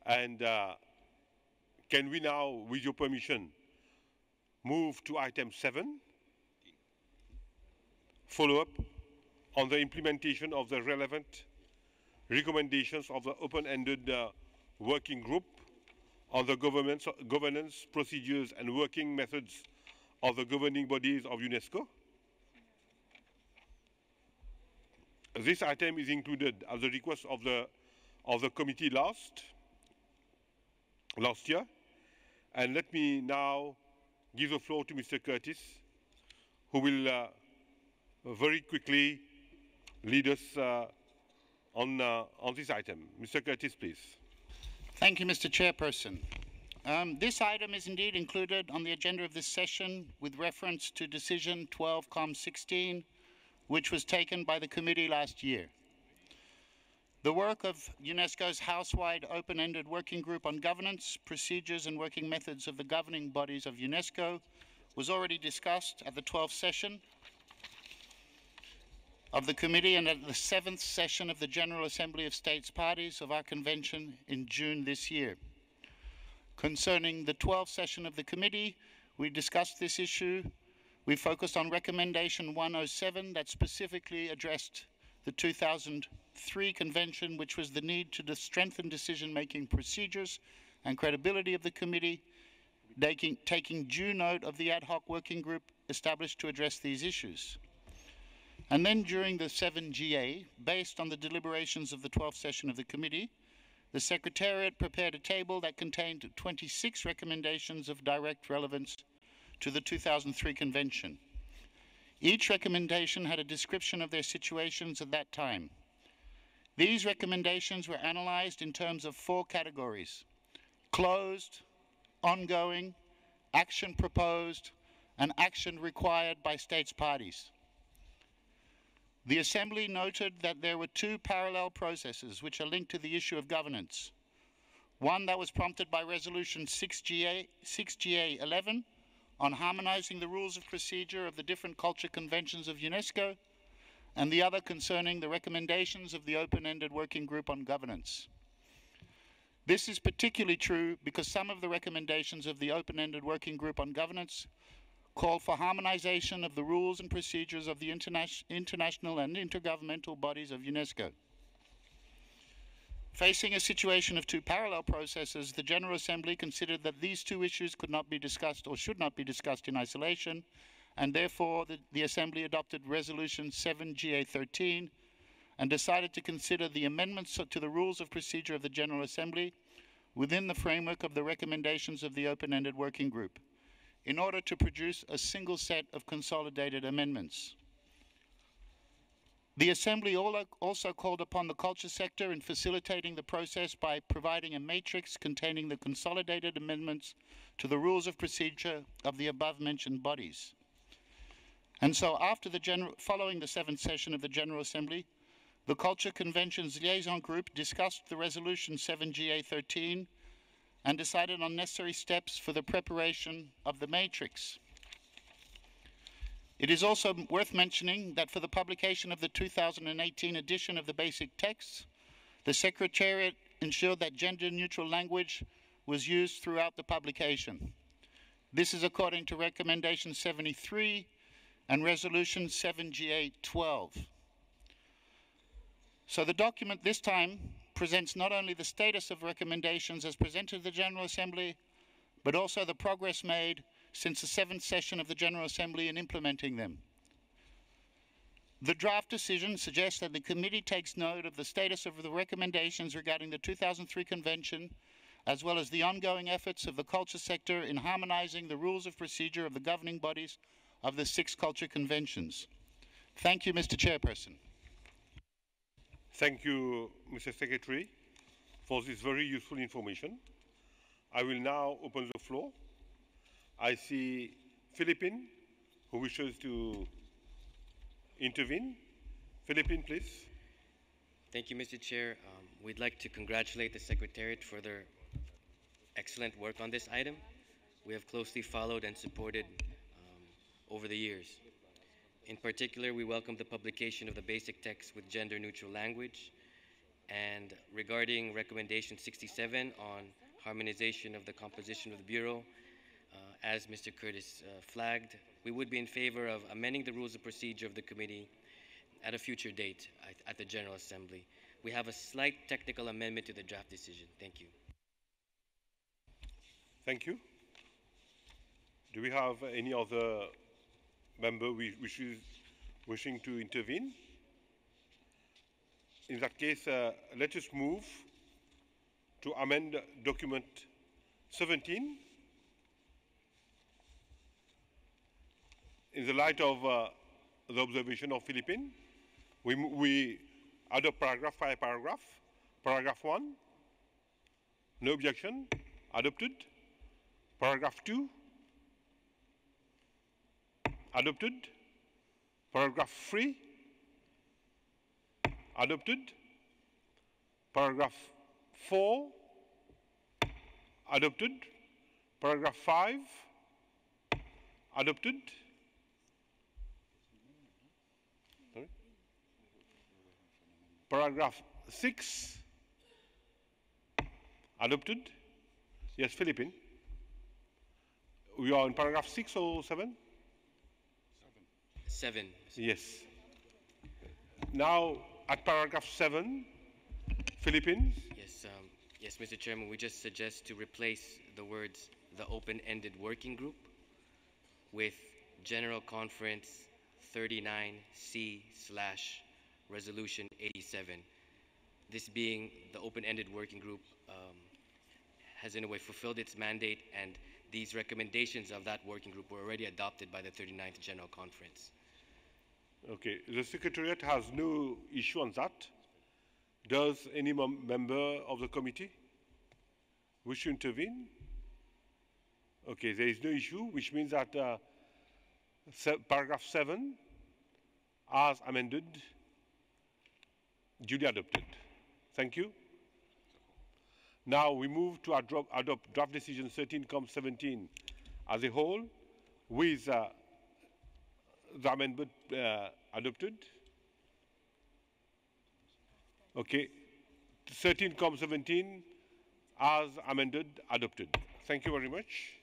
And can we now, with your permission, move to item 7, follow-up on the implementation of the relevant recommendations of the open-ended working group on the governance, procedures, and working methods of the governing bodies of UNESCO. This item is included at the request of the committee last year. And let me now give the floor to Mr. Curtis, who will very quickly lead us on this item. Mr. Curtis, please. Thank you, Mr. Chairperson. This item is indeed included on the agenda of this session with reference to Decision 12-16, which was taken by the committee last year. The work of UNESCO's house-wide open-ended working group on governance, procedures and working methods of the governing bodies of UNESCO was already discussed at the 12th session of the committee and at the 7th session of the General Assembly of States Parties of our convention in June this year. Concerning the 12th session of the committee, we discussed this issue. We focused on recommendation 107 that specifically addressed the 2003 convention, which was the need to strengthen decision-making procedures and credibility of the committee, taking due note of the ad hoc working group established to address these issues. And then during the 7GA, based on the deliberations of the 12th session of the committee, the Secretariat prepared a table that contained 26 recommendations of direct relevance to the 2003 convention. Each recommendation had a description of their situations at that time. These recommendations were analyzed in terms of 4 categories: closed, ongoing, action proposed, and action required by states parties. The Assembly noted that there were 2 parallel processes which are linked to the issue of governance. One that was prompted by Resolution 6GA 11 on harmonizing the rules of procedure of the different culture conventions of UNESCO, and the other concerning the recommendations of the open-ended working group on governance. This is particularly true because some of the recommendations of the open-ended working group on governance call for harmonization of the rules and procedures of the international and intergovernmental bodies of UNESCO. Facing a situation of 2 parallel processes, the General Assembly considered that these 2 issues could not be discussed or should not be discussed in isolation, and therefore the Assembly adopted Resolution 7GA 13 and decided to consider the amendments to the rules of procedure of the General Assembly within the framework of the recommendations of the open-ended working group, in order to produce a single set of consolidated amendments. The Assembly also called upon the culture sector in facilitating the process by providing a matrix containing the consolidated amendments to the rules of procedure of the above-mentioned bodies. And so following the 7th session of the General Assembly, the Culture Convention's Liaison Group discussed the Resolution 7GA 13 and decided on necessary steps for the preparation of the matrix. It is also worth mentioning that for the publication of the 2018 edition of the basic texts, the Secretariat ensured that gender-neutral language was used throughout the publication. This is according to Recommendation 73 and Resolution 7GA 12. So the document this time presents not only the status of recommendations as presented to the General Assembly, but also the progress made since the 7th session of the General Assembly in implementing them. The draft decision suggests that the committee takes note of the status of the recommendations regarding the 2003 convention, as well as the ongoing efforts of the culture sector in harmonizing the rules of procedure of the governing bodies of the 6 culture conventions. Thank you, Mr. Chairperson. Thank you, Mr. Secretary, for this very useful information. I will now open the floor. I see Philippine, who wishes to intervene. Philippine, please. Thank you, Mr. Chair. We'd like to congratulate the Secretariat for their excellent work on this item. We have closely followed and supported over the years. In particular, we welcome the publication of the basic text with gender-neutral language. And regarding recommendation 67 on harmonization of the composition of the Bureau, as Mr. Curtis flagged, we would be in favor of amending the rules of procedure of the committee at a future date at the General Assembly. We have a slight technical amendment to the draft decision. Thank you. Thank you. Do we have any other member wishing to intervene? In that case, let us move to amend document 17 in the light of the observation of Philippines. We adopt paragraph by paragraph. Paragraph 1, no objection, adopted. Paragraph 2, adopted. Paragraph 3, adopted. Paragraph 4, adopted. Paragraph 5, adopted. Sorry? Paragraph 6, adopted. Yes, Philippine. We are in paragraph 6 or 7? 7. Yes. Now, at paragraph 7, Philippines. Yes, yes, Mr. Chairman, we just suggest to replace the words "the open-ended working group" with "General Conference 39C/Resolution 87." This being the open-ended working group has in a way fulfilled its mandate, and these recommendations of that working group were already adopted by the 39th General Conference. Okay, the Secretariat has no issue on that. Does any member of the committee wish to intervene? Okay, there is no issue, which means that paragraph 7, as amended, duly adopted. Thank you. Now we move to adopt draft decision 13-17 as a whole with the amendment adopted. Okay, 13-17 as amended, adopted. Thank you very much.